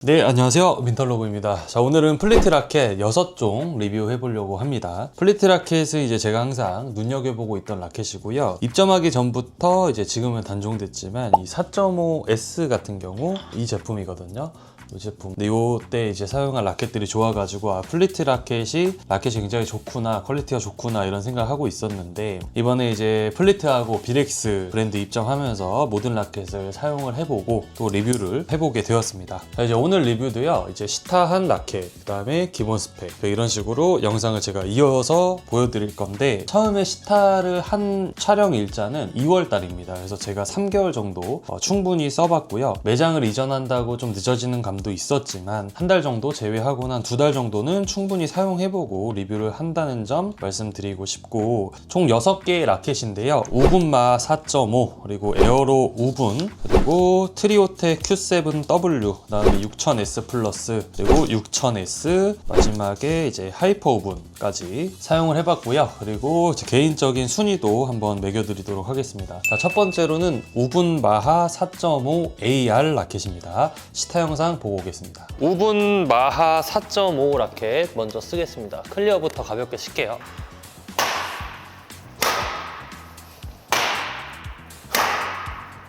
네, 안녕하세요. 민털로브입니다. 자, 오늘은 플리트 라켓 6종 리뷰해 보려고 합니다. 플리트 라켓은 이제 제가 항상 눈여겨보고 있던 라켓이고요. 입점하기 전부터 이제 지금은 단종됐지만 이 4.5S 같은 경우 이 제품이거든요. 이 제품. 근데 요때 이제 사용한 라켓들이 좋아가지고 플리트 라켓이 굉장히 좋구나, 퀄리티가 좋구나 이런 생각을 하고 있었는데 이번에 이제 플리트하고 비렉스 브랜드 입점하면서 모든 라켓을 사용을 해보고 또 리뷰를 해보게 되었습니다. 자, 이제 오늘 리뷰도요, 이제 시타한 라켓, 그 다음에 기본 스펙 이런 식으로 영상을 제가 이어서 보여드릴 건데 처음에 시타를 한 촬영 일자는 2월 달입니다. 그래서 제가 3개월 정도 충분히 써봤고요. 매장을 이전한다고 좀 늦어지는 감도 있었지만 한 달 정도 제외하고는 한 2달 정도는 충분히 사용해보고 리뷰를 한다는 점 말씀드리고 싶고, 총 6개의 라켓인데요. 우분마 4.5, 그리고 에어로 우분, 그리고 트리오텍 Q7W, 그 다음에 6000S 플러스, 그리고 6000S, 마지막에 이제 하이퍼 우분까지 사용을 해봤고요. 그리고 제 개인적인 순위도 한번 매겨드리도록 하겠습니다. 자, 첫 번째로는 우분 마하 4.5 AR 라켓입니다. 시타 영상 보고 오겠습니다. 우분 마하 4.5 라켓 먼저 쓰겠습니다. 클리어부터 가볍게 칠게요.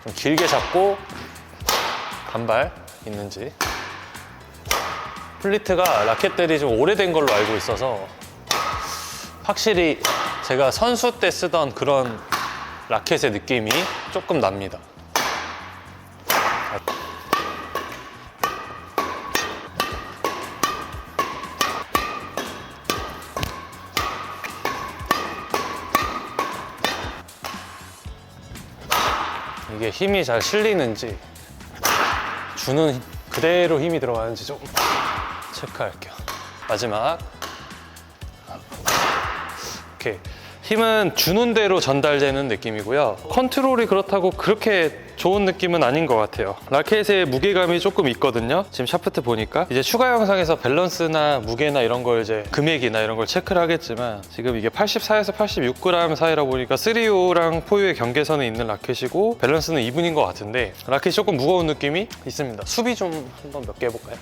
좀 길게 잡고 단발 있는지. 플리트가 라켓들이 좀 오래된 걸로 알고 있어서 확실히 제가 선수 때 쓰던 그런 라켓의 느낌이 조금 납니다. 이게 힘이 잘 실리는지, 주는 그대로 힘이 들어가는지 좀 체크할게요. 마지막. 오케이. 힘은 주는 대로 전달되는 느낌이고요. 컨트롤이 그렇다고 그렇게 좋은 느낌은 아닌 것 같아요. 라켓의 무게감이 조금 있거든요. 지금 샤프트 보니까 이제 추가 영상에서 밸런스나 무게나 이런 걸 이제 금액이나 이런 걸 체크를 하겠지만 지금 이게 84에서 86g 사이라 보니까 3U랑 4U의 경계선에 있는 라켓이고 밸런스는 2분인 것 같은데 라켓이 조금 무거운 느낌이 있습니다. 수비 좀 한번 몇 개 해볼까요?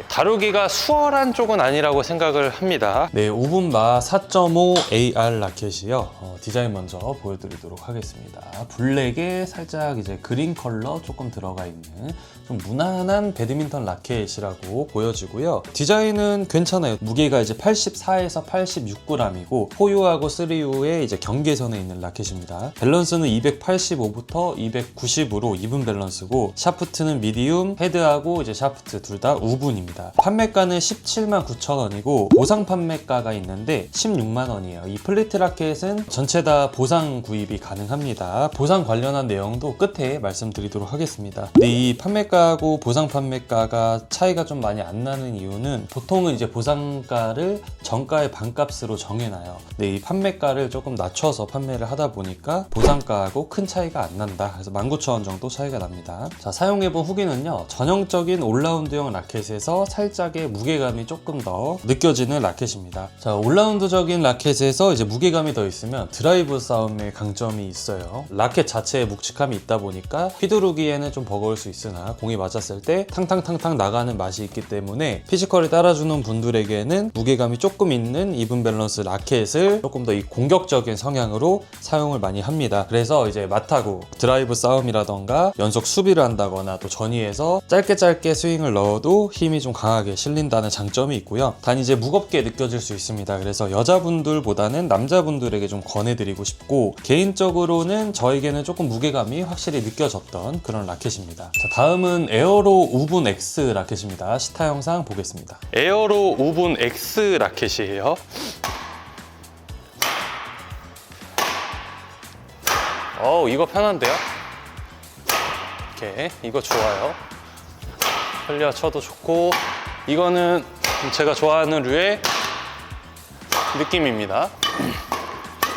다루기가 수월한 쪽은 아니라고 생각을 합니다. 네, 우분마 4.5 AR 라켓이요. 디자인 먼저 보여드리도록 하겠습니다. 블랙에 살짝 이제 그린 컬러 조금 들어가 있는 좀 무난한 배드민턴 라켓이라고 보여지고요. 디자인은 괜찮아요. 무게가 이제 84에서 86g이고 4U하고 3U의 이제 경계선에 있는 라켓입니다. 밸런스는 285부터 290으로 이분 밸런스고 샤프트는 미디움, 헤드하고 이제 샤프트 둘 다 우분입니다. 판매가는 179,000원이고 보상 판매가가 있는데 16만원이에요. 이 플리트 라켓은 전체 다 보상 구입이 가능합니다. 보상 관련한 내용도 끝에 말씀드리도록 하겠습니다. 근데 이 판매가하고 보상 판매가가 차이가 좀 많이 안 나는 이유는 보통은 이제 보상가를 정가의 반값으로 정해놔요. 근데 이 판매가를 조금 낮춰서 판매를 하다 보니까 보상가하고 큰 차이가 안 난다. 그래서 19,000원 정도 차이가 납니다. 자, 사용해본 후기는요. 전형적인 올라운드용 라켓에서 살짝의 무게감이 조금 더 느껴지는 라켓입니다. 자, 올라운드적인 라켓에서 이제 무게감이 더 있으면 드라이브 싸움의 강점이 있어요. 라켓 자체에 묵직함이 있다 보니까 휘두르기에는 좀 버거울 수 있으나 공이 맞았을 때 탕탕탕탕 나가는 맛이 있기 때문에 피지컬이 따라주는 분들에게는 무게감이 조금 있는 이분 밸런스 라켓을 조금 더 이 공격적인 성향으로 사용을 많이 합니다. 그래서 이제 맞타구, 드라이브 싸움이라던가 연속 수비를 한다거나 또 전위에서 짧게 스윙을 넣어도 힘이 좀 강하게 실린다는 장점이 있고요. 단 이제 무겁게 느껴질 수 있습니다. 그래서 여자분들보다는 남자분들에게 좀 권해드리고 싶고, 개인적으로는 저에게는 조금 무게감이 확실히 느껴졌던 그런 라켓입니다. 자, 다음은 에어로 우분 X 라켓입니다. 시타 영상 보겠습니다. 에어로 우분 X 라켓이에요. 이거 편한데요? 오케이, 이거 좋아요. 클리어 쳐도 좋고, 이거는 제가 좋아하는 류의 느낌입니다.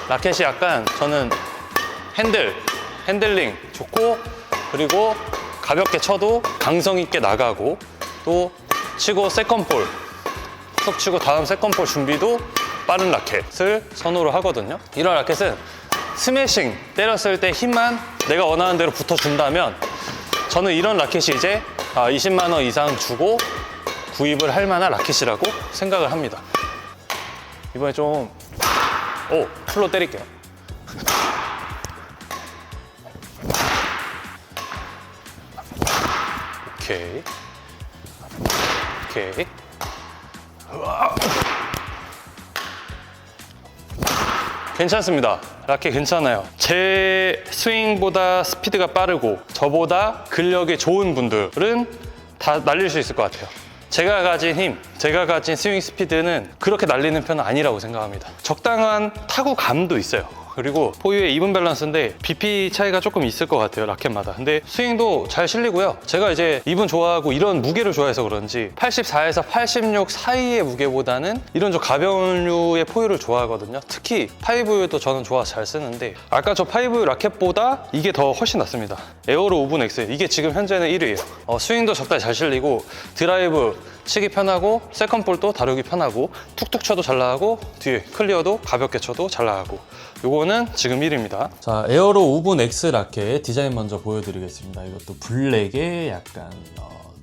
라켓이 약간 저는 핸들링 좋고, 그리고 가볍게 쳐도 강성 있게 나가고, 또 치고 세컨볼 툭 치고 다음 세컨볼 준비도 빠른 라켓을 선호를 하거든요. 이런 라켓은 스매싱 때렸을 때 힘만 내가 원하는 대로 붙어준다면 저는 이런 라켓이 이제 20만 원 이상 주고 구입을 할 만한 라켓이라고 생각을 합니다. 이번에 좀 풀로 때릴게요. 오케이. 오케이. 괜찮습니다. 라켓 괜찮아요. 제 스윙보다 스피드가 빠르고 저보다 근력이 좋은 분들은 다 날릴 수 있을 것 같아요. 제가 가진 힘, 제가 가진 스윙 스피드는 그렇게 날리는 편은 아니라고 생각합니다. 적당한 타구감도 있어요. 그리고 포유의 이분 밸런스인데 BP 차이가 조금 있을 것 같아요, 라켓마다. 근데 스윙도 잘 실리고요. 제가 이제 이분 좋아하고 이런 무게를 좋아해서 그런지 84에서 86 사이의 무게보다는 이런 좀 가벼운 류의 포유를 좋아하거든요. 특히 5U도 저는 좋아서 잘 쓰는데 아까 저 5U 라켓보다 이게 더 훨씬 낫습니다. 에어로 5분 X, 이게 지금 현재는 1위예요. 스윙도 적당히 잘 실리고 드라이브 치기 편하고 세컨볼도 다루기 편하고 툭툭 쳐도 잘 나가고 뒤에 클리어도 가볍게 쳐도 잘 나가고 요거는 지금 1위입니다. 자, 에어로 5분 X 라켓 디자인 먼저 보여드리겠습니다. 이것도 블랙에 약간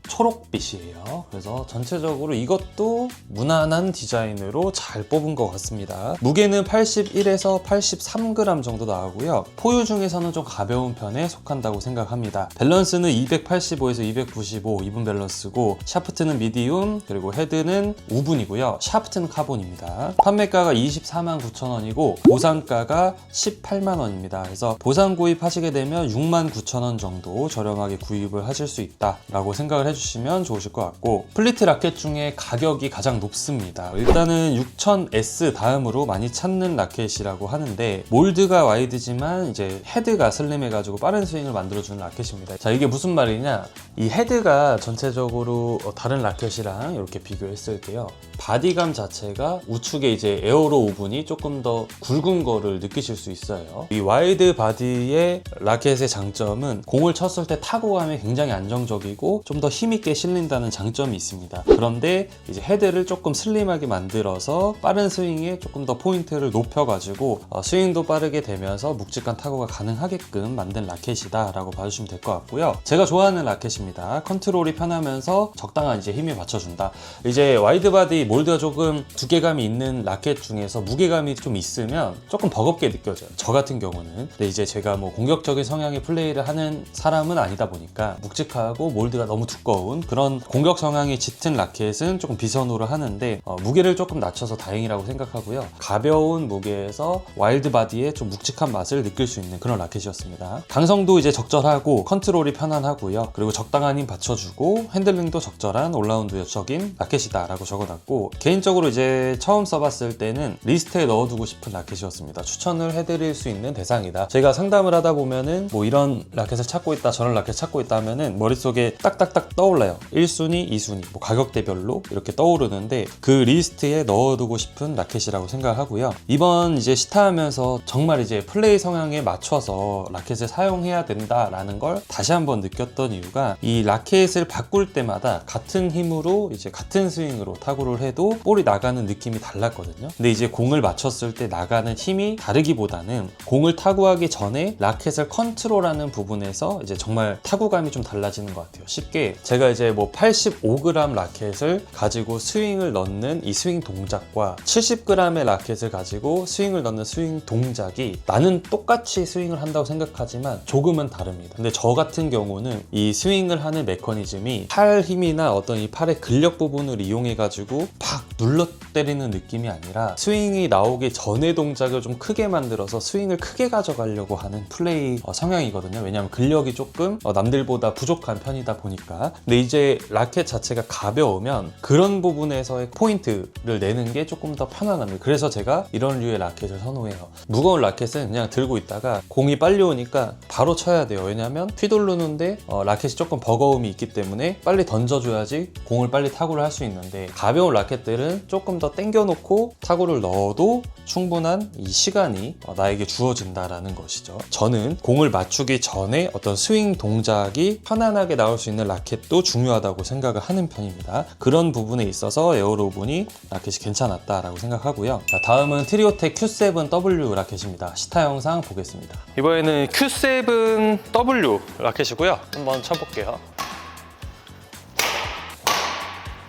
초록빛이에요. 그래서 전체적으로 이것도 무난한 디자인으로 잘 뽑은 것 같습니다. 무게는 81에서 83g 정도 나오고요. 포유 중에서는 좀 가벼운 편에 속한다고 생각합니다. 밸런스는 285에서 295 이분 밸런스고 샤프트는 미디움, 그리고 헤드는 우분이고요. 샤프트는 카본입니다. 판매가가 249,000원이고 보상가가 180,000원입니다. 그래서 보상 구입하시게 되면 69,000원 정도 저렴하게 구입을 하실 수 있다라고 생각을 해주시면 좋으실 것 같고, 플리트 라켓 중에 가격이 가장 높습니다. 일단은 6000S 다음으로 많이 찾는 라켓이라고 하는데 몰드가 와이드지만 이제 헤드가 슬림해가지고 빠른 스윙을 만들어주는 라켓입니다. 자, 이게 무슨 말이냐, 이 헤드가 전체적으로 다른 라켓이랑 이렇게 비교했을 때요, 바디감 자체가 우측에 이제 에어로 오븐이 조금 더 굵은 거를 느끼실 수 있어요. 이 와이드 바디의 라켓의 장점은 공을 쳤을 때 타구감이 굉장히 안정적이고 좀 더 힘있게 실린다는 장점이 있습니다. 그런데 이제 헤드를 조금 슬림하게 만들어서 빠른 스윙에 조금 더 포인트를 높여가지고 스윙도 빠르게 되면서 묵직한 타구가 가능하게끔 만든 라켓이다 라고 봐주시면 될 것 같고요. 제가 좋아하는 라켓입니다. 컨트롤이 편하면서 적당한 이제 힘이 받쳐준다. 이제 와이드 바디 몰드가 조금 두께감이 있는 라켓 중에서 무게감이 좀 있으면 조금 버겁게 느껴져요, 저 같은 경우는. 근데 이제 제가 뭐 공격적인 성향의 플레이를 하는 사람은 아니다 보니까 묵직하고 몰드가 너무 두꺼운 그런 공격 성향이 짙은 라켓은 조금 비선호를 하는데 무게를 조금 낮춰서 다행이라고 생각하고요. 가벼운 무게에서 와일드 바디의 좀 묵직한 맛을 느낄 수 있는 그런 라켓이었습니다. 강성도 이제 적절하고 컨트롤이 편안하고요. 그리고 적당한 힘 받쳐주고 핸들링도 적절한 올라운드적인 라켓이다 라고 적어놨고, 개인적으로 이제 처음 써봤을 때는 리스트에 넣어두고 싶은 라켓이었습니다. 추천을 해드릴 수 있는 대상이다. 제가 상담을 하다 보면은 뭐 이런 라켓을 찾고 있다, 저런 라켓 찾고 있다 하면은 머릿속에 딱딱딱 떠올라요. 1순위, 2순위, 뭐 가격대별로 이렇게 떠오르는데 그 리스트에 넣어두고 싶은 라켓이라고 생각하고요. 이번 이제 시타하면서 정말 이제 플레이 성향에 맞춰서 라켓을 사용해야 된다라는 걸 다시 한번 느꼈던 이유가, 이 라켓을 바꿀 때마다 같은 힘으로 이제 같은 스윙으로 타구를 해도 볼이 나가는 느낌이 달랐거든요. 근데 이제 공을 맞췄을 때 나가는 힘이 다르기보다는 공을 타구하기 전에 라켓을 컨트롤하는 부분에서 이제 정말 타구감이 좀 달라지는 것 같아요. 쉽게 제가 이제 뭐 85g 라켓을 가지고 스윙을 넣는 이 스윙 동작과 70g의 라켓을 가지고 스윙을 넣는 스윙 동작이 나는 똑같이 스윙을 한다고 생각하지만 조금은 다릅니다. 근데 저 같은 경우는 이 스윙을 하는 메커니즘이 팔 힘이나 어떤 이 팔의 근력 부분을 이용해 가지고 팍 눌러 때리는 느낌이 아니라 스윙이 나오기 전의 동작을 좀 크게 만들어서 스윙을 크게 가져가려고 하는 플레이 성향이거든요. 왜냐하면 근력이 조금 남들보다 부족한 편이다 보니까. 근데 이제 라켓 자체가 가벼우면 그런 부분에서의 포인트를 내는 게 조금 더 편안합니다. 그래서 제가 이런 류의 라켓을 선호해요. 무거운 라켓은 그냥 들고 있다가 공이 빨리 오니까 바로 쳐야 돼요. 왜냐하면 휘두르는데 라켓이 조금 버거움이 있기 때문에 빨리 던져줘야지 공을 빨리 타구를 할 수 있는데, 가벼운 라켓들은 분들은 조금 더 당겨놓고 타구를 넣어도 충분한 이 시간이 나에게 주어진다라는 것이죠. 저는 공을 맞추기 전에 어떤 스윙 동작이 편안하게 나올 수 있는 라켓도 중요하다고 생각을 하는 편입니다. 그런 부분에 있어서 에어로븐이 라켓이 괜찮았다라고 생각하고요. 자, 다음은 트리오텍 Q7W 라켓입니다. 시타 영상 보겠습니다. 이번에는 Q7W 라켓이고요. 한번 쳐볼게요.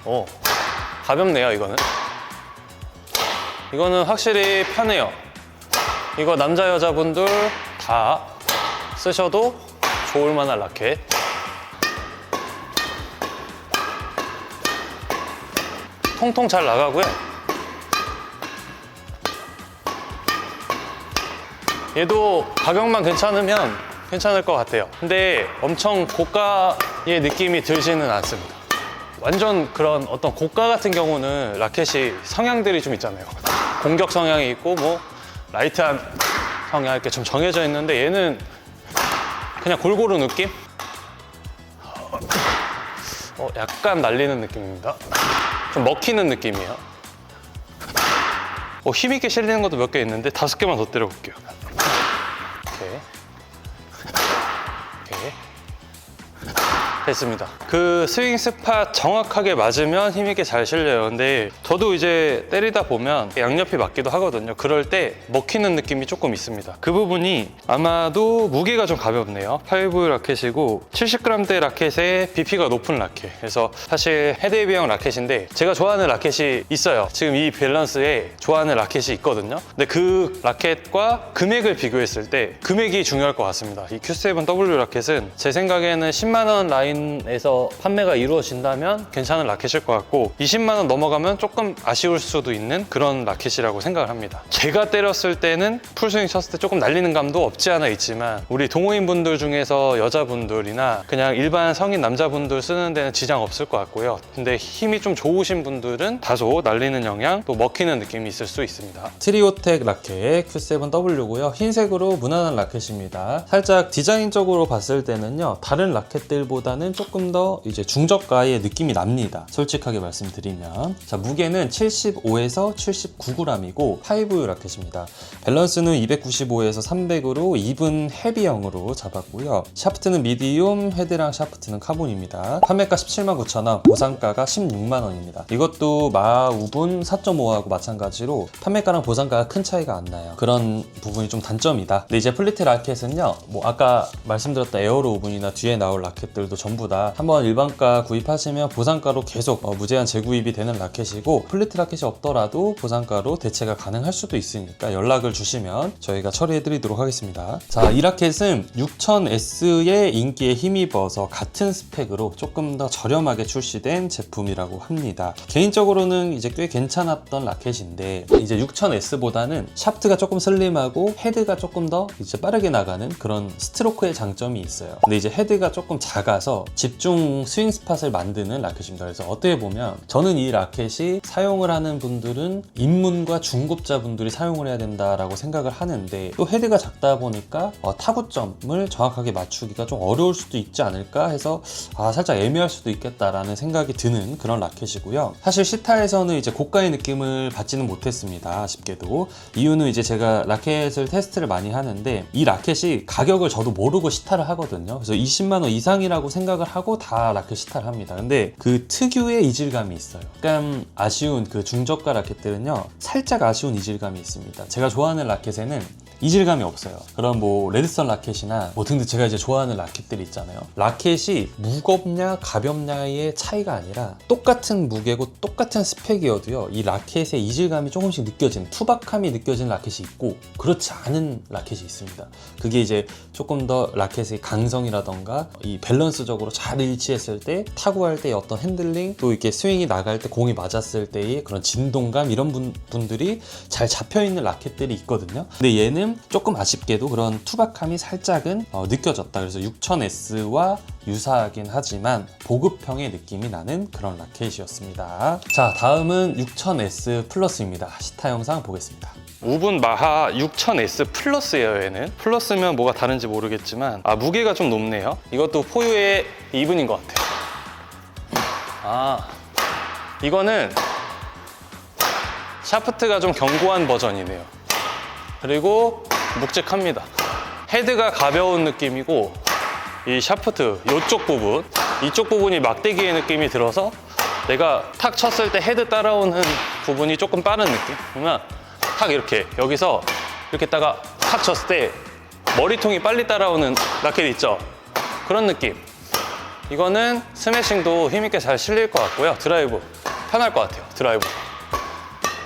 오, 가볍네요. 이거는 확실히 편해요. 이거 남자 여자분들 다 쓰셔도 좋을 만한 라켓. 통통 잘 나가고요. 얘도 가격만 괜찮으면 괜찮을 것 같아요. 근데 엄청 고가의 느낌이 들지는 않습니다. 완전 그런 어떤 고가 같은 경우는 라켓이 성향들이 좀 있잖아요. 공격 성향이 있고 뭐 라이트한 성향 이렇게 좀 정해져 있는데 얘는 그냥 골고루 느낌? 약간 날리는 느낌입니다. 좀 먹히는 느낌이에요. 힘있게 실리는 것도 몇 개 있는데 5개만 더 때려볼게요. 오케이. 됐습니다. 그 스윙 스팟 정확하게 맞으면 힘있게 잘 실려요. 근데 저도 이제 때리다 보면 양옆이 맞기도 하거든요. 그럴 때 먹히는 느낌이 조금 있습니다. 그 부분이 아마도 무게가 좀 가볍네요. 5 라켓이고 70g대 라켓에 BP가 높은 라켓. 그래서 사실 헤드헤비형 라켓인데 제가 좋아하는 라켓이 있어요. 지금 이 밸런스에 좋아하는 라켓이 있거든요. 근데 그 라켓과 금액을 비교했을 때 금액이 중요할 것 같습니다. 이 Q7W 라켓은 제 생각에는 10만 원 라인 에서 판매가 이루어진다면 괜찮은 라켓일 것 같고 20만 원 넘어가면 조금 아쉬울 수도 있는 그런 라켓이라고 생각을 합니다. 제가 때렸을 때는 풀스윙 쳤을 때 조금 날리는 감도 없지 않아 있지만 우리 동호인분들 중에서 여자분들이나 그냥 일반 성인 남자분들 쓰는 데는 지장 없을 것 같고요. 근데 힘이 좀 좋으신 분들은 다소 날리는 영향 또 먹히는 느낌이 있을 수 있습니다. 트리오텍 라켓 Q7W고요. 흰색으로 무난한 라켓입니다. 살짝 디자인적으로 봤을 때는요, 다른 라켓들보다는 조금 더 이제 중저가의 느낌이 납니다. 솔직하게 말씀드리면. 자, 무게는 75에서 79g이고 5U 라켓입니다. 밸런스는 295에서 300으로 이븐 헤비형으로 잡았고요. 샤프트는 미디움, 헤드랑 샤프트는 카본입니다. 판매가 179,000원, 보상가가 16만원입니다. 이것도 마우분 4.5하고 마찬가지로 판매가랑 보상가가 큰 차이가 안 나요. 그런 부분이 좀 단점이다. 근데 이제 플리트 라켓은요, 뭐 아까 말씀드렸던 에어로 오븐이나 뒤에 나올 라켓들도 전부 다 한번 일반가 구입하시면 보상가로 계속 무제한 재구입이 되는 라켓이고, 플리트 라켓이 없더라도 보상가로 대체가 가능할 수도 있으니까 연락을 주시면 저희가 처리해드리도록 하겠습니다. 자, 이 라켓은 6000S의 인기에 힘입어서 같은 스펙으로 조금 더 저렴하게 출시된 제품이라고 합니다. 개인적으로는 이제 꽤 괜찮았던 라켓인데, 이제 6000S보다는 샤프트가 조금 슬림하고 헤드가 조금 더 이제 빠르게 나가는 그런 스트로크의 장점이 있어요. 근데 이제 헤드가 조금 작아서 집중 스윙 스팟을 만드는 라켓입니다. 그래서 어떻게 보면 저는 이 라켓이 사용을 하는 분들은 입문과 중급자분들이 사용을 해야 된다라고 생각을 하는데, 또 헤드가 작다 보니까 타구점을 정확하게 맞추기가 좀 어려울 수도 있지 않을까 해서 살짝 애매할 수도 있겠다라는 생각이 드는 그런 라켓이고요. 사실 시타에서는 이제 고가의 느낌을 받지는 못했습니다. 아쉽게도. 이유는 이제 제가 라켓을 테스트를 많이 하는데 이 라켓이 가격을 저도 모르고 시타를 하거든요. 그래서 20만 원 이상이라고 생각을 하고 다 라켓 시타를 합니다. 근데 그 특유의 이질감이 있어요. 약간 아쉬운 그 중저가 라켓들은요, 살짝 아쉬운 이질감이 있습니다. 제가 좋아하는 라켓에는 이질감이 없어요. 그런 뭐 레드선 라켓이나 뭐 등등 제가 이제 좋아하는 라켓들이 있잖아요. 라켓이 무겁냐 가볍냐의 차이가 아니라 똑같은 무게고 똑같은 스펙이어도요, 이 라켓의 이질감이 조금씩 느껴지는, 투박함이 느껴지는 라켓이 있고 그렇지 않은 라켓이 있습니다. 그게 이제 조금 더 라켓의 강성이라던가 이 밸런스적으로 잘 일치했을 때, 타구할 때의 어떤 핸들링, 또 이렇게 스윙이 나갈 때 공이 맞았을 때의 그런 진동감, 이런 분들이 잘 잡혀있는 라켓들이 있거든요. 근데 얘는 조금 아쉽게도 그런 투박함이 살짝은 느껴졌다. 그래서 6000S와 유사하긴 하지만 보급형의 느낌이 나는 그런 라켓이었습니다. 자, 다음은 6000S 플러스입니다. 시타 영상 보겠습니다. 우분 마하 6000S 플러스예요. 얘는 플러스면 뭐가 다른지 모르겠지만 무게가 좀 높네요. 이것도 포유의 2분인 것 같아요. 이거는 샤프트가 좀 견고한 버전이네요. 그리고 묵직합니다. 헤드가 가벼운 느낌이고 이 샤프트 이쪽 부분이 막대기의 느낌이 들어서 내가 탁 쳤을 때 헤드 따라오는 부분이 조금 빠른 느낌? 그러면 탁 이렇게 여기서 이렇게 다가 탁 쳤을 때 머리통이 빨리 따라오는 라켓 있죠? 그런 느낌. 이거는 스매싱도 힘있게 잘 실릴 것 같고요. 드라이브 편할 것 같아요. 드라이브.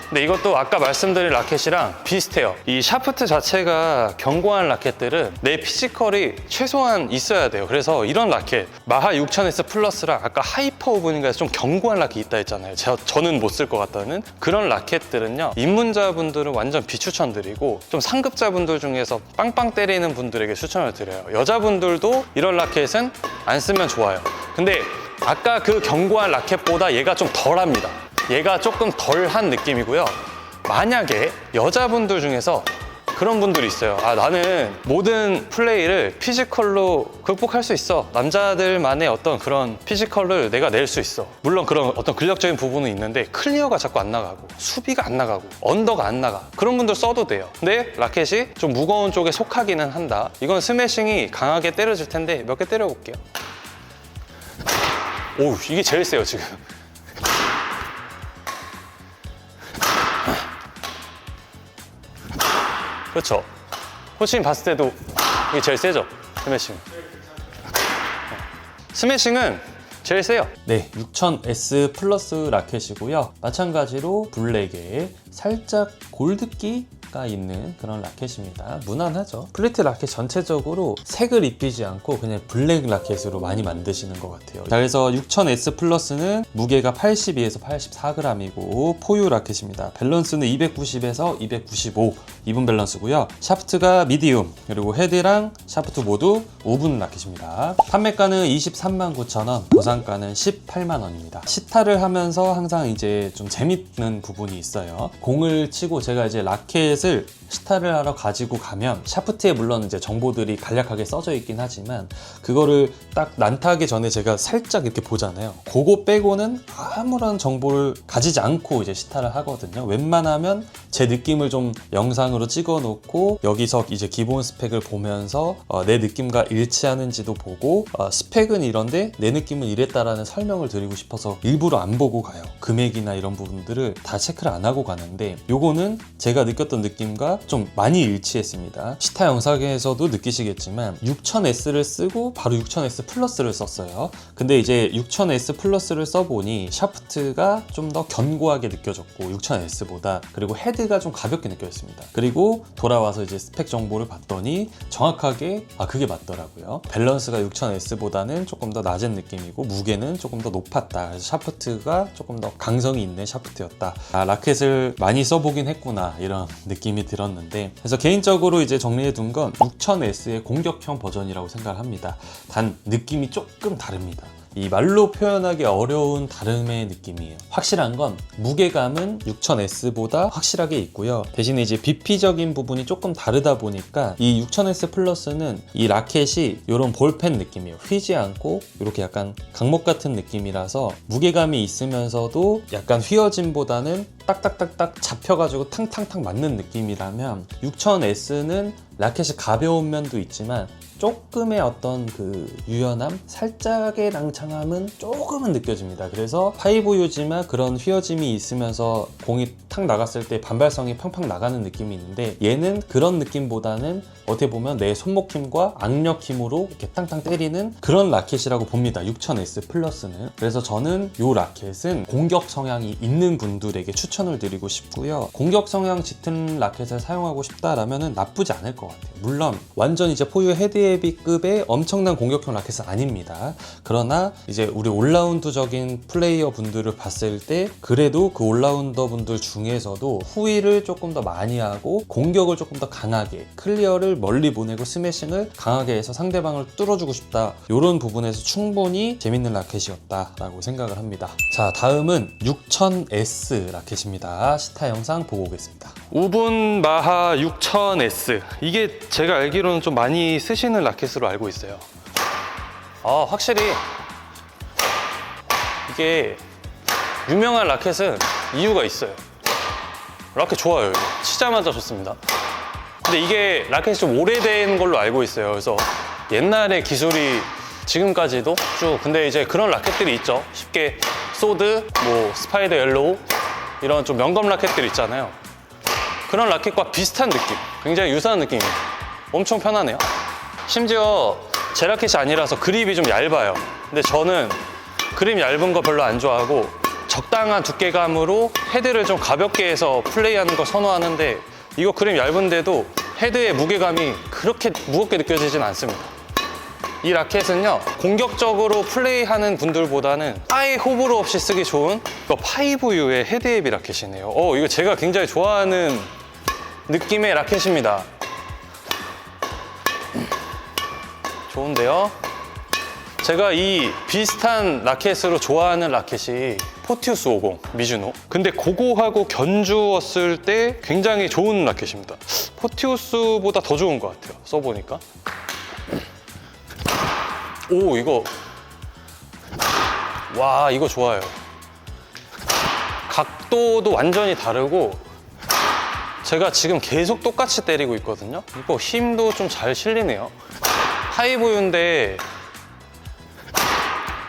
근데 이것도 아까 말씀드린 라켓이랑 비슷해요. 이 샤프트 자체가 견고한 라켓들은 내 피지컬이 최소한 있어야 돼요. 그래서 이런 라켓 마하 6000S 플러스랑 아까 하이퍼 오븐인가에서 좀 견고한 라켓 있다 했잖아요. 저는 못 쓸 것 같다는 그런 라켓들은요, 입문자분들은 완전 비추천드리고 좀 상급자분들 중에서 빵빵 때리는 분들에게 추천을 드려요. 여자분들도 이런 라켓은 안 쓰면 좋아요. 근데 아까 그 견고한 라켓보다 얘가 좀 덜합니다. 얘가 조금 덜한 느낌이고요. 만약에 여자분들 중에서 그런 분들이 있어요. 아, 나는 모든 플레이를 피지컬로 극복할 수 있어. 남자들만의 어떤 그런 피지컬을 내가 낼 수 있어. 물론 그런 어떤 근력적인 부분은 있는데 클리어가 자꾸 안 나가고 수비가 안 나가고 언더가 안 나가. 그런 분들 써도 돼요. 근데 라켓이 좀 무거운 쪽에 속하기는 한다. 이건 스매싱이 강하게 때려질 텐데 몇 개 때려볼게요. 오, 이게 제일 세요 지금. 그렇죠. 코치님 봤을 때도 이게 제일 세죠? 스매싱. 스매싱은 제일 세요. 네, 6000S 플러스 라켓이고요. 마찬가지로 블랙에 살짝 골드기가 있는 그런 라켓입니다. 무난하죠. 플리트 라켓 전체적으로 색을 입히지 않고 그냥 블랙 라켓으로 많이 만드시는 것 같아요. 자, 그래서 6000S 플러스는 무게가 82에서 84g이고 포유 라켓입니다. 밸런스는 290에서 295 이분 밸런스고요. 샤프트가 미디움, 그리고 헤드랑 샤프트 모두 우분 라켓입니다. 판매가는 239,000원, 보상가는 180,000원입니다. 시타를 하면서 항상 이제 좀 재밌는 부분이 있어요. 공을 치고 제가 이제 라켓을 시타를 하러 가지고 가면 샤프트에 물론 이제 정보들이 간략하게 써져 있긴 하지만 그거를 딱 난타하기 전에 제가 살짝 이렇게 보잖아요. 그거 빼고는 아무런 정보를 가지지 않고 이제 시타를 하거든요. 웬만하면 제 느낌을 좀 영상으로 찍어 놓고 여기서 이제 기본 스펙을 보면서 내 느낌과 일치하는지도 보고 스펙은 이런데 내 느낌은 이랬다라는 설명을 드리고 싶어서 일부러 안 보고 가요. 금액이나 이런 부분들을 다 체크를 안 하고 가는데 요거는 제가 느꼈던 느낌과 좀 많이 일치했습니다. 시타 영상에서도 느끼시겠지만 6000S를 쓰고 바로 6000S 플러스를 썼어요. 근데 이제 6000S 플러스를 써보니 샤프트가 좀 더 견고하게 느껴졌고 6000S보다, 그리고 헤드가 좀 가볍게 느껴졌습니다. 그리고 돌아와서 이제 스펙 정보를 봤더니 정확하게 그게 맞더라고요. 밸런스가 6000S보다는 조금 더 낮은 느낌이고 무게는 조금 더 높았다. 그래서 샤프트가 조금 더 강성이 있는 샤프트였다. 라켓을 많이 써보긴 했구나 이런 느낌이 들었는데, 그래서 개인적으로 이제 정리해 둔 건 6000S의 공격형 버전이라고 생각을 합니다. 단 느낌이 조금 다릅니다. 이 말로 표현하기 어려운 다름의 느낌이에요. 확실한 건 무게감은 6000S보다 확실하게 있고요. 대신에 이제 BP적인 부분이 조금 다르다 보니까 이 6000S 플러스는 이 라켓이 이런 볼펜 느낌이에요. 휘지 않고 이렇게 약간 강목 같은 느낌이라서 무게감이 있으면서도 약간 휘어짐보다는 딱딱딱딱 잡혀가지고 탕탕탕 맞는 느낌이라면 6000S는 라켓이 가벼운 면도 있지만 조금의 어떤 그 유연함, 살짝의 낭창함은 조금은 느껴집니다. 그래서 파이브유지만 그런 휘어짐이 있으면서 공이 탁 나갔을 때 반발성이 팡팡 나가는 느낌이 있는데, 얘는 그런 느낌보다는 어떻게 보면 내 손목 힘과 악력 힘으로 이렇게 탕탕 때리는 그런 라켓이라고 봅니다. 6000S 플러스는. 그래서 저는 이 라켓은 공격 성향이 있는 분들에게 추천을 드리고 싶고요. 공격 성향 짙은 라켓을 사용하고 싶다라면 나쁘지 않을 것 같아요. 물론 완전 이제 포유 헤드헤비급의 엄청난 공격형 라켓은 아닙니다. 그러나 이제 우리 올라운드적인 플레이어 분들을 봤을 때 그래도 그 올라운더 분들 중에서도 후위를 조금 더 많이 하고 공격을 조금 더 강하게, 클리어를 멀리 보내고 스매싱을 강하게 해서 상대방을 뚫어주고 싶다, 이런 부분에서 충분히 재밌는 라켓이었다라고 생각을 합니다. 자, 다음은 6000S 라켓입니다. 시타 영상 보고 오겠습니다. 우분 마하 6000S, 이게 제가 알기로는 좀 많이 쓰시는 라켓으로 알고 있어요. 확실히 이게 유명한 라켓은 이유가 있어요. 라켓 좋아요. 이거. 치자마자 좋습니다. 근데 이게 라켓이 좀 오래된 걸로 알고 있어요. 그래서 옛날의 기술이 지금까지도 쭉, 근데 이제 그런 라켓들이 있죠. 쉽게 소드, 뭐 스파이더 옐로우 이런 좀 명검 라켓들 있잖아요. 그런 라켓과 비슷한 느낌, 굉장히 유사한 느낌입니다. 엄청 편하네요. 심지어 제 라켓이 아니라서 그립이 좀 얇아요. 근데 저는 그립 얇은 거 별로 안 좋아하고 적당한 두께감으로 헤드를 좀 가볍게 해서 플레이하는 거 선호하는데, 이거 그립 얇은데도 헤드의 무게감이 그렇게 무겁게 느껴지진 않습니다. 이 라켓은요, 공격적으로 플레이하는 분들보다는 아예 호불호 없이 쓰기 좋은 5U의 헤드 헤비 라켓이네요. 이거 제가 굉장히 좋아하는 느낌의 라켓입니다. 좋은데요? 제가 이 비슷한 라켓으로 좋아하는 라켓이 포티우스 50 미즈노. 근데 그거하고 견주었을 때 굉장히 좋은 라켓입니다. 포티우스보다 더 좋은 것 같아요, 써보니까. 오, 이거 와, 이거 좋아요. 각도도 완전히 다르고 제가 지금 계속 똑같이 때리고 있거든요. 이거 힘도 좀 잘 실리네요. 하이브유인데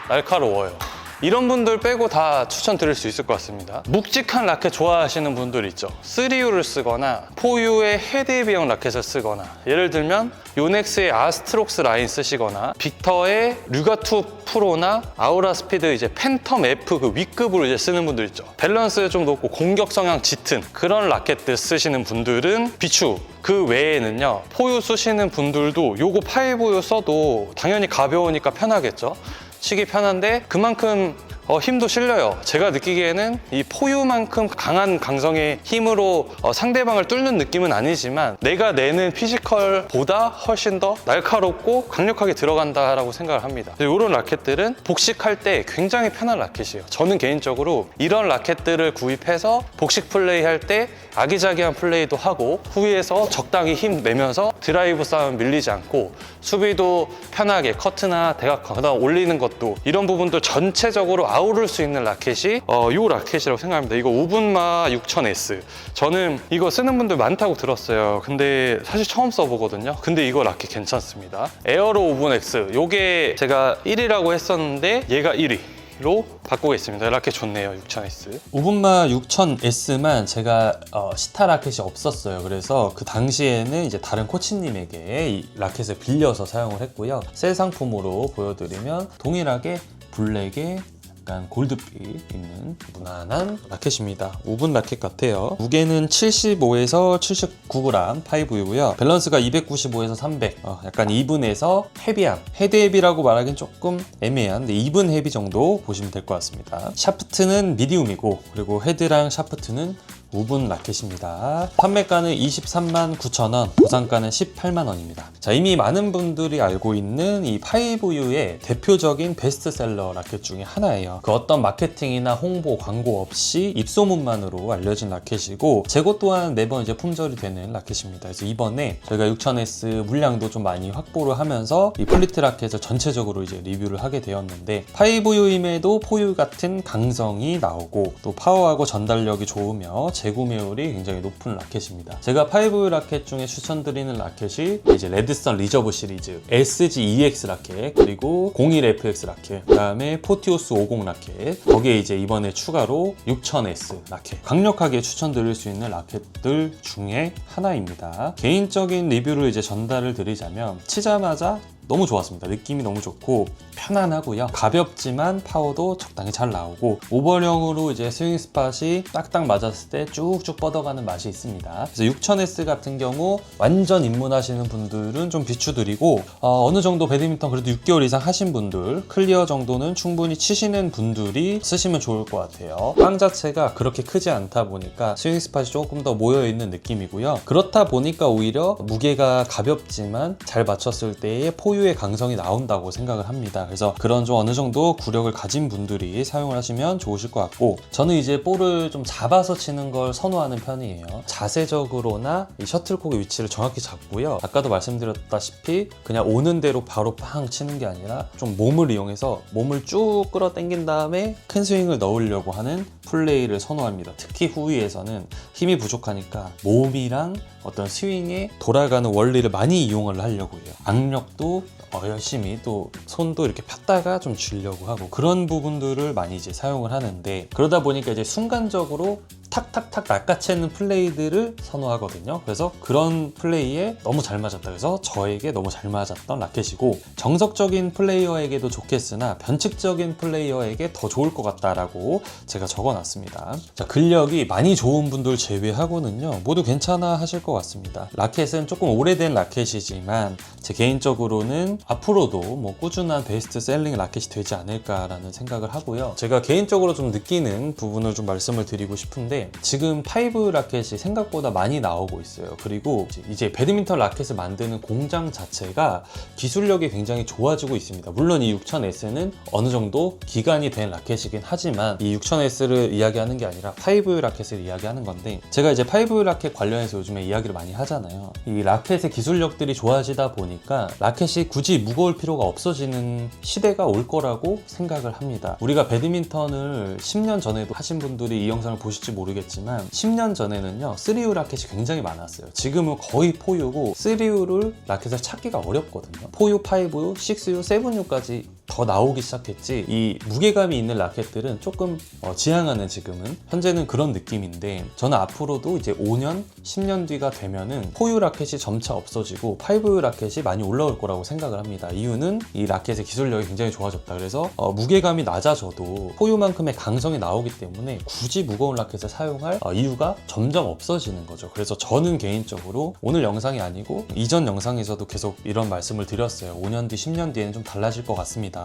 날카로워요. 이런 분들 빼고 다 추천드릴 수 있을 것 같습니다. 묵직한 라켓 좋아하시는 분들 있죠. 3U를 쓰거나 4U의 헤드 헤비형 라켓을 쓰거나, 예를 들면 요넥스의 아스트록스 라인 쓰시거나 빅터의 류가2 프로나 아우라 스피드 이제 팬텀 F 그 윗급으로 이제 쓰는 분들 있죠. 밸런스 좀 높고 공격 성향 짙은 그런 라켓들 쓰시는 분들은 비추. 그 외에는요, 4U 쓰시는 분들도 요거 5U 써도 당연히 가벼우니까 편하겠죠. 치기 편한데 그만큼 힘도 실려요. 제가 느끼기에는 이 4U만큼 강한 강성의 힘으로 상대방을 뚫는 느낌은 아니지만 내가 내는 피지컬보다 훨씬 더 날카롭고 강력하게 들어간다라고 생각을 합니다. 이런 라켓들은 복식할 때 굉장히 편한 라켓이에요. 저는 개인적으로 이런 라켓들을 구입해서 복식 플레이할 때 아기자기한 플레이도 하고 후위에서 적당히 힘 내면서 드라이브 싸움 밀리지 않고 수비도 편하게 커트나 대각하다 올리는 것도, 이런 부분도 전체적으로 아우를 수 있는 라켓이 이 라켓이라고 생각합니다. 이거 우분마 6000S. 저는 이거 쓰는 분들 많다고 들었어요. 근데 사실 처음 써보거든요. 근데 이거 라켓 괜찮습니다. 에어로 우분 X. 요게 제가 1위라고 했었는데 얘가 1위로 바꾸겠습니다. 라켓 좋네요. 6000S. 우분마 6000S만 제가 시타 라켓이 없었어요. 그래서 그 당시에는 이제 다른 코치님에게 이 라켓을 빌려서 사용을 했고요. 새 상품으로 보여드리면 동일하게 블랙에 약간 골드빛 있는 무난한 라켓입니다. 우분 라켓 같아요. 무게는 75에서 79g 5U고요. 밸런스가 295에서 300. 약간 이분에서 헤비함. 헤드 헤비라고 말하기는 조금 애매한, 근데 이분 헤비 정도 보시면 될 것 같습니다. 샤프트는 미디움이고, 그리고 헤드랑 샤프트는 우분 라켓입니다. 판매가는 23만 9천원, 보상가는 18만 원입니다. 자, 이미 많은 분들이 알고 있는 이 5U의 대표적인 베스트셀러 라켓 중에 하나예요. 그 어떤 마케팅이나 홍보, 광고 없이 입소문만으로 알려진 라켓이고, 재고 또한 매번 이제 품절이 되는 라켓입니다. 그래서 이번에 저희가 6000S 물량도 좀 많이 확보를 하면서 이 플리트 라켓을 전체적으로 이제 리뷰를 하게 되었는데, 5U임에도 4U 같은 강성이 나오고 또 파워하고 전달력이 좋으며 재구매율이 굉장히 높은 라켓입니다. 제가 5U 라켓 중에 추천드리는 라켓이 이제 레드선 리저브 시리즈, SG-EX 라켓, 그리고 01FX 라켓, 그 다음에 포티우스 50 라켓, 거기에 이제 이번에 추가로 6000S 라켓, 강력하게 추천드릴 수 있는 라켓들 중에 하나입니다. 개인적인 리뷰를 이제 전달을 드리자면, 치자마자 너무 좋았습니다. 느낌이 너무 좋고 편안하고요. 가볍지만 파워도 적당히 잘 나오고, 오버령으로 이제 스윙 스팟이 딱딱 맞았을 때 쭉쭉 뻗어가는 맛이 있습니다. 그래서 6000S 같은 경우 완전 입문하시는 분들은 좀 비추드리고, 어느 정도 배드민턴 그래도 6개월 이상 하신 분들, 클리어 정도는 충분히 치시는 분들이 쓰시면 좋을 것 같아요. 빵 자체가 그렇게 크지 않다 보니까 스윙 스팟이 조금 더 모여있는 느낌이고요. 그렇다 보니까 오히려 무게가 가볍지만 잘 맞췄을 때의 포유의 강성이 나온다고 생각을 합니다. 그래서 그래서 그런 좀 어느 정도 구력을 가진 분들이 사용을 하시면 좋으실 것 같고, 저는 이제 볼을 좀 잡아서 치는 걸 선호하는 편이에요. 자세적으로나 이 셔틀콕의 위치를 정확히 잡고요. 아까도 말씀드렸다시피 그냥 오는 대로 바로 팡 치는 게 아니라 좀 몸을 이용해서 몸을 쭉 끌어당긴 다음에 큰 스윙을 넣으려고 하는 플레이를 선호합니다. 특히 후위에서는 힘이 부족하니까 몸이랑 어떤 스윙에 돌아가는 원리를 많이 이용을 하려고 해요. 악력도 열심히, 또 손도 이렇게 폈다가 좀 쥐려고 하고, 그런 부분들을 많이 이제 사용을 하는데, 그러다 보니까 이제 순간적으로 탁탁탁 낚아채는 플레이들을 선호하거든요. 그래서 그런 플레이에 너무 잘 맞았다. 그래서 저에게 너무 잘 맞았던 라켓이고, 정석적인 플레이어에게도 좋겠으나 변칙적인 플레이어에게 더 좋을 것 같다라고 제가 적어놨습니다. 자, 근력이 많이 좋은 분들 제외하고는요, 모두 괜찮아 하실 것 같습니다. 라켓은 조금 오래된 라켓이지만 제 개인적으로는 앞으로도 뭐 꾸준한 베스트셀링 라켓이 되지 않을까라는 생각을 하고요. 제가 개인적으로 좀 느끼는 부분을 좀 말씀을 드리고 싶은데, 지금 5 라켓이 생각보다 많이 나오고 있어요. 그리고 이제 배드민턴 라켓을 만드는 공장 자체가 기술력이 굉장히 좋아지고 있습니다. 물론 이 6000S는 어느 정도 기간이 된 라켓이긴 하지만 이 6000S를 이야기하는 게 아니라 5 라켓을 이야기하는 건데, 제가 이제 5 라켓 관련해서 요즘에 이야기를 많이 하잖아요. 이 라켓의 기술력들이 좋아지다 보니까 라켓이 굳이 무거울 필요가 없어지는 시대가 올 거라고 생각을 합니다. 우리가 배드민턴을 10년 전에도 하신 분들이 이 영상을 보실지 모르겠지만 10년 전에는요 3U 라켓이 굉장히 많았어요. 지금은 거의 4U고 3U를 라켓을 찾기가 어렵거든요. 4U, 5U, 6U, 7U까지 더 나오기 시작했지, 이 무게감이 있는 라켓들은 조금 지향하는, 지금은 현재는 그런 느낌인데, 저는 앞으로도 이제 5년, 10년 뒤가 되면은 4U 라켓이 점차 없어지고 5U 라켓이 많이 올라올 거라고 생각을 합니다. 이유는 이 라켓의 기술력이 굉장히 좋아졌다. 그래서 무게감이 낮아져도 4U만큼의 강성이 나오기 때문에 굳이 무거운 라켓을 사용할 이유가 점점 없어지는 거죠. 그래서 저는 개인적으로 오늘 영상이 아니고 이전 영상에서도 계속 이런 말씀을 드렸어요. 5년 뒤, 10년 뒤에는 좀 달라질 것 같습니다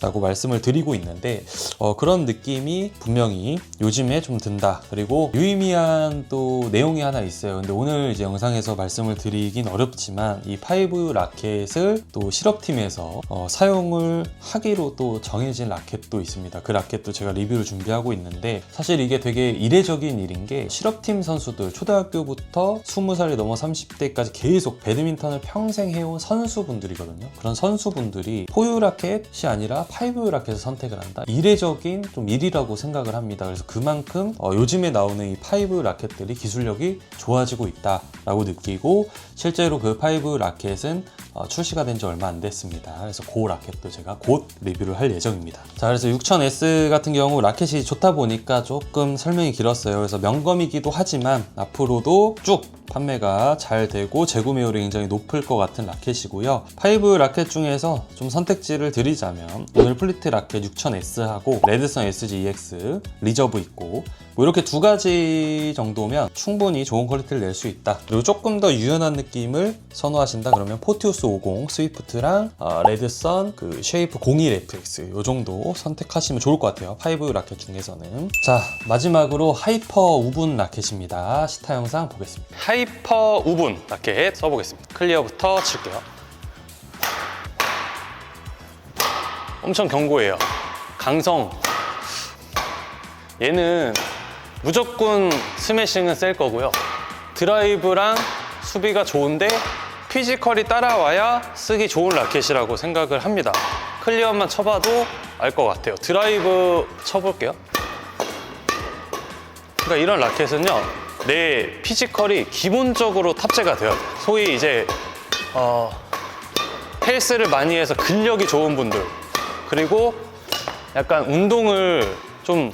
라고 말씀을 드리고 있는데, 그런 느낌이 분명히 요즘에 좀 든다. 그리고 유의미한 또 내용이 하나 있어요. 근데 오늘 이제 영상에서 말씀을 드리긴 어렵지만 이 5 라켓을 또 실업팀에서 사용을 하기로 또 정해진 라켓도 있습니다. 그 라켓도 제가 리뷰를 준비하고 있는데, 사실 이게 되게 이례적인 일인 게, 실업팀 선수들, 초등학교부터 20살이 넘어 30대까지 계속 배드민턴을 평생 해온 선수분들이거든요. 그런 선수분들이 4U 라켓이 아니라 5U 라켓을 선택을 한다. 이례적인 좀 일이라고 생각을 합니다. 그래서 그만큼 요즘에 나오는 이 5U 라켓들이 기술력이 좋아지고 있다라고 느끼고, 실제로 그 5U 라켓은 출시가 된 지 얼마 안 됐습니다. 그래서 그 라켓도 제가 곧 리뷰를 할 예정입니다. 자, 그래서 6000S 같은 경우 라켓이 좋다 보니까 조금 설명이 길었어요. 그래서 명검이기도 하지만 앞으로도 쭉 판매가 잘 되고 재구매율이 굉장히 높을 것 같은 라켓이고요. 5 라켓 중에서 좀 선택지를 드리자면 오늘 플리트 라켓 6000S하고 레드선 SG-EX 리저브 있고, 뭐 이렇게 두 가지 정도면 충분히 좋은 퀄리티를 낼 수 있다. 그리고 조금 더 유연한 느낌을 선호하신다 그러면 포티우스 50 스위프트랑 레드선 그 쉐이프 01FX 요 정도 선택하시면 좋을 것 같아요. 5 라켓 중에서는. 자, 마지막으로 하이퍼 우분 라켓입니다. 시타 영상 보겠습니다. 하이퍼 우분 라켓 써보겠습니다. 클리어부터 칠게요. 엄청 견고해요. 강성. 얘는 무조건 스매싱은 셀 거고요. 드라이브랑 수비가 좋은데 피지컬이 따라와야 쓰기 좋은 라켓이라고 생각을 합니다. 클리어만 쳐봐도 알 것 같아요. 드라이브 쳐볼게요. 그러니까 이런 라켓은요, 내 피지컬이 기본적으로 탑재가 돼요. 소위 이제 헬스를 많이 해서 근력이 좋은 분들, 그리고 약간 운동을 좀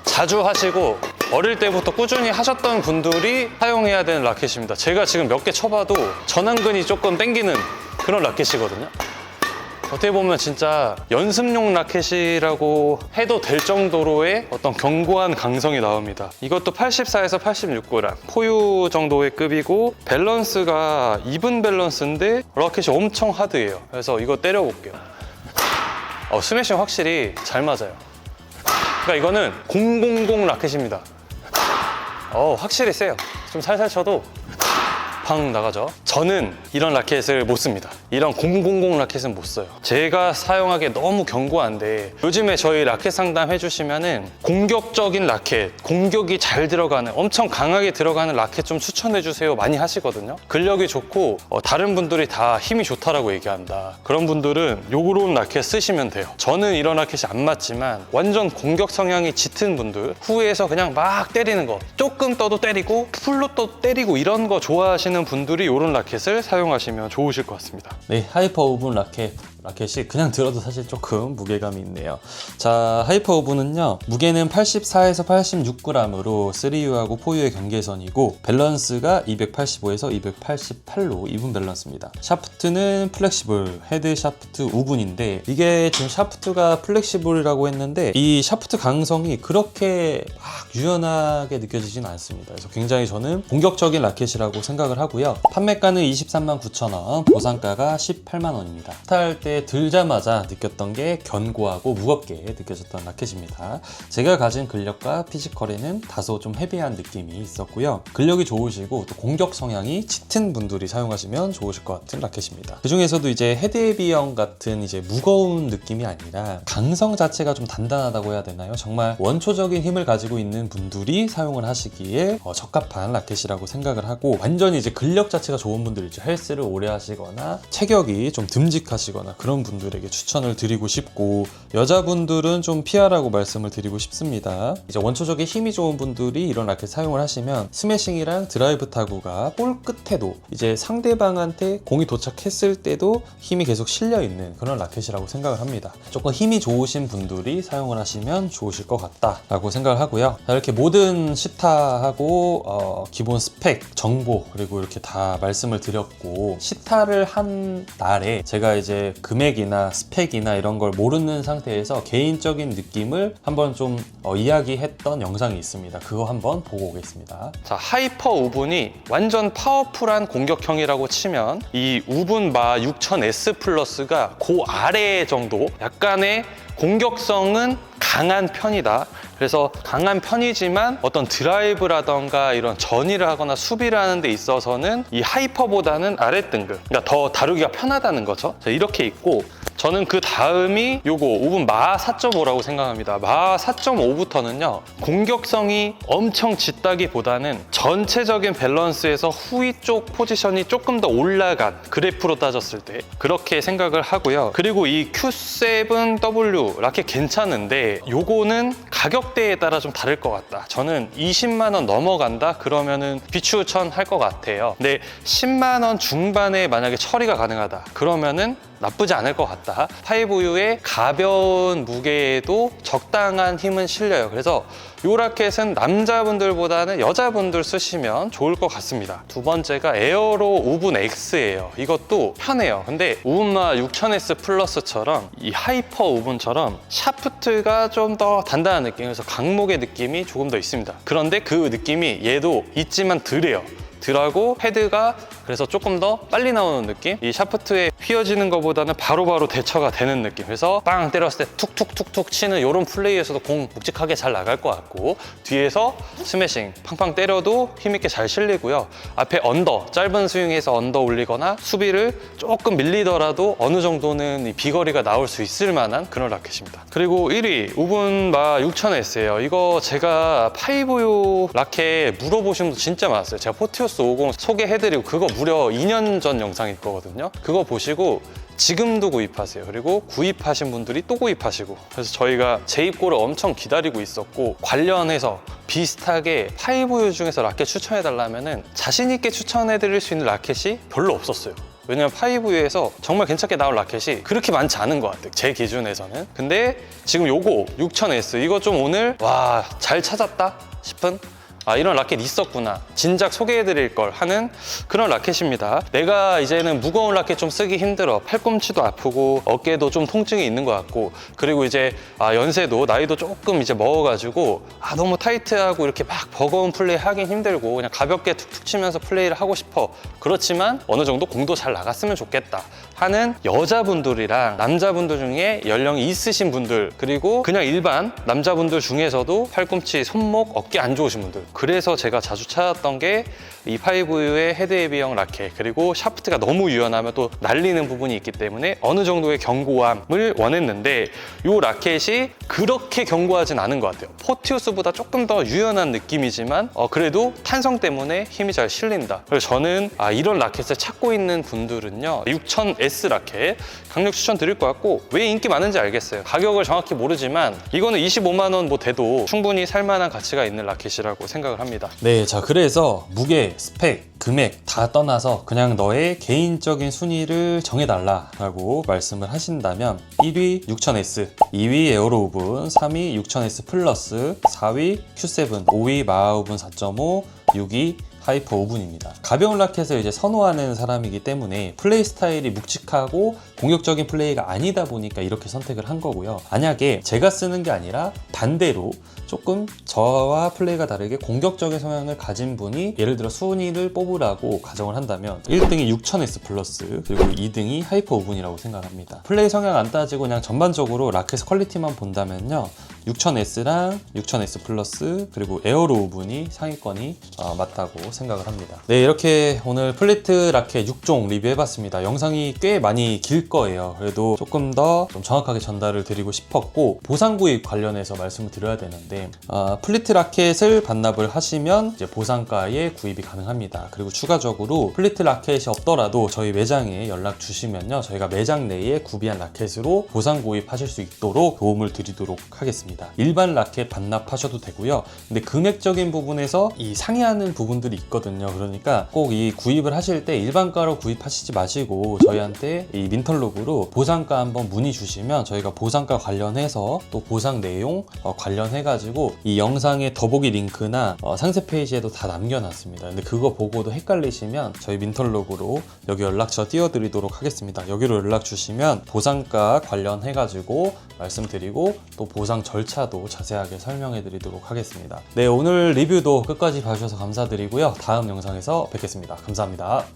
자주 하시고 어릴 때부터 꾸준히 하셨던 분들이 사용해야 되는 라켓입니다. 제가 지금 몇 개 쳐봐도 전완근이 조금 땡기는 그런 라켓이거든요. 어떻게 보면 진짜 연습용 라켓이라고 해도 될 정도로의 어떤 견고한 강성이 나옵니다. 이것도 84에서 86g 4U 정도의 급이고, 밸런스가 이븐 밸런스인데 라켓이 엄청 하드해요. 그래서 이거 때려볼게요. 스매싱 확실히 잘 맞아요. 그러니까 이거는 000 라켓입니다. 확실히 세요. 좀 살살 쳐도 팡 나가죠. 저는 이런 라켓을 못 씁니다. 이런 000 라켓은 못 써요. 제가 사용하기에 너무 견고한데 요즘에 저희 라켓 상담 해주시면은 공격적인 라켓, 공격이 잘 들어가는, 엄청 강하게 들어가는 라켓 좀 추천해주세요 많이 하시거든요. 근력이 좋고 다른 분들이 다 힘이 좋다라고 얘기한다. 그런 분들은 요런 라켓 쓰시면 돼요. 저는 이런 라켓이 안 맞지만 완전 공격 성향이 짙은 분들, 후에서 그냥 막 때리는 거, 조금 떠도 때리고 풀로 또 때리고 이런 거 좋아하시는 분들이 이런 라켓을 사용하시면 좋으실 것 같습니다. 네, 하이퍼 오븐 라켓이 그냥 들어도 사실 조금 무게감이 있네요. 자, 하이퍼 오븐은요, 무게는 84에서 86g으로 3U하고 4U의 경계선이고 밸런스가 285에서 288로 이분 밸런스입니다. 샤프트는 플렉시블 헤드 샤프트 우분인데, 이게 지금 샤프트가 플렉시블이라고 했는데 이 샤프트 강성이 그렇게 막 유연하게 느껴지진 않습니다. 그래서 굉장히 저는 공격적인 라켓이라고 생각을 하고요. 판매가는 239,000원, 보상가가 18만원입니다. 스타트할 때 들자마자 느꼈던 게 견고하고 무겁게 느껴졌던 라켓입니다. 제가 가진 근력과 피지컬에는 다소 좀 헤비한 느낌이 있었고요. 근력이 좋으시고 또 공격 성향이 짙은 분들이 사용하시면 좋으실 것 같은 라켓입니다. 그 중에서도 이제 헤드헤비형 같은 이제 무거운 느낌이 아니라 강성 자체가 좀 단단하다고 해야 되나요? 정말 원초적인 힘을 가지고 있는 분들이 사용을 하시기에 적합한 라켓이라고 생각을 하고, 완전히 이제 근력 자체가 좋은 분들, 이제 헬스를 오래 하시거나 체격이 좀 듬직하시거나 그런 분들에게 추천을 드리고 싶고, 여자분들은 좀 피하라고 말씀을 드리고 싶습니다. 이제 원초적인 힘이 좋은 분들이 이런 라켓 사용을 하시면 스매싱이랑 드라이브 타구가 볼 끝에도 이제 상대방한테 공이 도착했을 때도 힘이 계속 실려 있는 그런 라켓이라고 생각을 합니다. 조금 힘이 좋으신 분들이 사용을 하시면 좋으실 것 같다라고 생각을 하고요. 자, 이렇게 모든 시타하고 기본 스펙, 정보, 그리고 이렇게 다 말씀을 드렸고, 시타를 한 날에 제가 이제 금액이나 스펙이나 이런 걸 모르는 상태에서 개인적인 느낌을 한번 좀 이야기했던 영상이 있습니다. 그거 한번 보고 오겠습니다. 자, 하이퍼 우분이 완전 파워풀한 공격형이라고 치면 이 우분 마 6000S 플러스가 그 아래 정도, 약간의 공격성은 강한 편이다. 그래서 강한 편이지만 어떤 드라이브라던가 이런 전위를 하거나 수비를 하는 데 있어서는 이 하이퍼보다는 아랫등급, 그러니까 더 다루기가 편하다는 거죠. 자, 이렇게 있고, 저는 그 다음이 요거 우분 마 4.5라고 생각합니다. 마 4.5부터는요, 공격성이 엄청 짙다기보다는 전체적인 밸런스에서 후위 쪽 포지션이 조금 더 올라간, 그래프로 따졌을 때 그렇게 생각을 하고요. 그리고 이 Q7W 라켓 괜찮은데 요거는 가격대에 따라 좀 다를 것 같다. 저는 20만 원 넘어간다 그러면은 비추천할 것 같아요. 근데 10만 원 중반에 만약에 처리가 가능하다 그러면은 나쁘지 않을 것 같다. 5U의 가벼운 무게에도 적당한 힘은 실려요. 그래서 이 라켓은 남자분들보다는 여자분들 쓰시면 좋을 것 같습니다. 두 번째가 에어로 우분 X예요. 이것도 편해요. 근데 우분마 6000S 플러스처럼 이 하이퍼 우분처럼 샤프트가 좀 더 단단한 느낌, 그래서 강목의 느낌이 조금 더 있습니다. 그런데 그 느낌이 얘도 있지만 덜해요. 덜하고 헤드가 그래서 조금 더 빨리 나오는 느낌? 이 샤프트에 휘어지는 것보다는 바로바로 대처가 되는 느낌. 그래서 빵 때렸을 때 툭툭툭툭 치는 이런 플레이에서도 공 묵직하게 잘 나갈 것 같고, 뒤에서 스매싱 팡팡 때려도 힘있게 잘 실리고요. 앞에 언더, 짧은 스윙에서 언더 올리거나 수비를 조금 밀리더라도 어느 정도는 이 비거리가 나올 수 있을 만한 그런 라켓입니다. 그리고 1위 우분마 6000S예요. 이거 제가 5U 라켓 물어보신 분도 진짜 많았어요. 제가 포티오스 50 소개해드리고 그거 무려 2년 전 영상일 거거든요. 그거 보시고 지금도 구입하세요. 그리고 구입하신 분들이 또 구입하시고, 그래서 저희가 재입고를 엄청 기다리고 있었고, 관련해서 비슷하게 5U 중에서 라켓 추천해달라면 자신 있게 추천해드릴 수 있는 라켓이 별로 없었어요. 왜냐면 5U에서 정말 괜찮게 나온 라켓이 그렇게 많지 않은 것 같아요, 제 기준에서는. 근데 지금 요거 6000S 이거 좀 오늘 와, 잘 찾았다 싶은, 아, 이런 라켓 있었구나, 진작 소개해드릴 걸 하는 그런 라켓입니다. 내가 이제는 무거운 라켓 좀 쓰기 힘들어, 팔꿈치도 아프고 어깨도 좀 통증이 있는 것 같고, 그리고 이제 연세도 나이도 조금 이제 먹어가지고 너무 타이트하고 이렇게 막 버거운 플레이 하긴 힘들고 그냥 가볍게 툭툭 치면서 플레이를 하고 싶어. 그렇지만 어느 정도 공도 잘 나갔으면 좋겠다 하는 여자분들이랑 남자분들 중에 연령이 있으신 분들, 그리고 그냥 일반 남자분들 중에서도 팔꿈치, 손목, 어깨 안 좋으신 분들, 그래서 제가 자주 찾았던 게 이 5U의 헤드 헤비형 라켓, 그리고 샤프트가 너무 유연하면 또 날리는 부분이 있기 때문에 어느 정도의 견고함을 원했는데 이 라켓이 그렇게 견고하진 않은 것 같아요. 포티우스보다 조금 더 유연한 느낌이지만 그래도 탄성 때문에 힘이 잘 실린다. 그래서 저는 이런 라켓을 찾고 있는 분들은요 6000S 라켓 강력 추천드릴 것 같고, 왜 인기 많은지 알겠어요. 가격을 정확히 모르지만 이거는 25만 원 뭐 돼도 충분히 살만한 가치가 있는 라켓이라고 생각을 합니다. 네, 자 그래서 무게, 스펙, 금액 다 떠나서 그냥 너의 개인적인 순위를 정해달라라고 말씀을 하신다면 1위 6000S, 2위 에어로 오븐, 3위 6000S 플러스, 4위 Q7, 5위 마하 오븐 4.5, 6위 하이퍼 오븐입니다. 가벼운 라켓을 이제 선호하는 사람이기 때문에 플레이 스타일이 묵직하고 공격적인 플레이가 아니다 보니까 이렇게 선택을 한 거고요. 만약에 제가 쓰는 게 아니라 반대로 조금 저와 플레이가 다르게 공격적인 성향을 가진 분이 예를 들어 순위를 뽑으라고 가정을 한다면 1등이 6000S 플러스, 그리고 2등이 하이퍼 오븐이라고 생각합니다. 플레이 성향 안 따지고 그냥 전반적으로 라켓 퀄리티만 본다면요 6000S랑 6000S 플러스 그리고 에어로 오븐이 상위권이 맞다고 생각을 합니다. 네, 이렇게 오늘 플리트 라켓 6종 리뷰해봤습니다. 영상이 꽤 많이 길 거예요. 그래도 조금 더 좀 정확하게 전달을 드리고 싶었고, 보상 구입 관련해서 말씀을 드려야 되는데 플리트 라켓을 반납을 하시면 이제 보상가에 구입이 가능합니다. 그리고 추가적으로 플리트 라켓이 없더라도 저희 매장에 연락 주시면요 저희가 매장 내에 구비한 라켓으로 보상 구입하실 수 있도록 도움을 드리도록 하겠습니다. 일반 라켓 반납하셔도 되고요. 근데 금액적인 부분에서 이 상회하는 부분들이 있거든요. 그러니까 꼭 이 구입을 하실 때 일반가로 구입하시지 마시고 저희한테 이 민털로그로 보상가 한번 문의 주시면 저희가 보상가 관련해서 또 보상 내용 관련해가지고 이 영상의 더보기 링크나 상세 페이지에도 다 남겨놨습니다. 근데 그거 보고도 헷갈리시면 저희 민털로그로 여기 연락처 띄워드리도록 하겠습니다. 여기로 연락 주시면 보상가 관련해가지고 말씀드리고 또 보상 절차도 자세하게 설명해 드리도록 하겠습니다. 네, 오늘 리뷰도 끝까지 봐주셔서 감사드리고요. 다음 영상에서 뵙겠습니다. 감사합니다.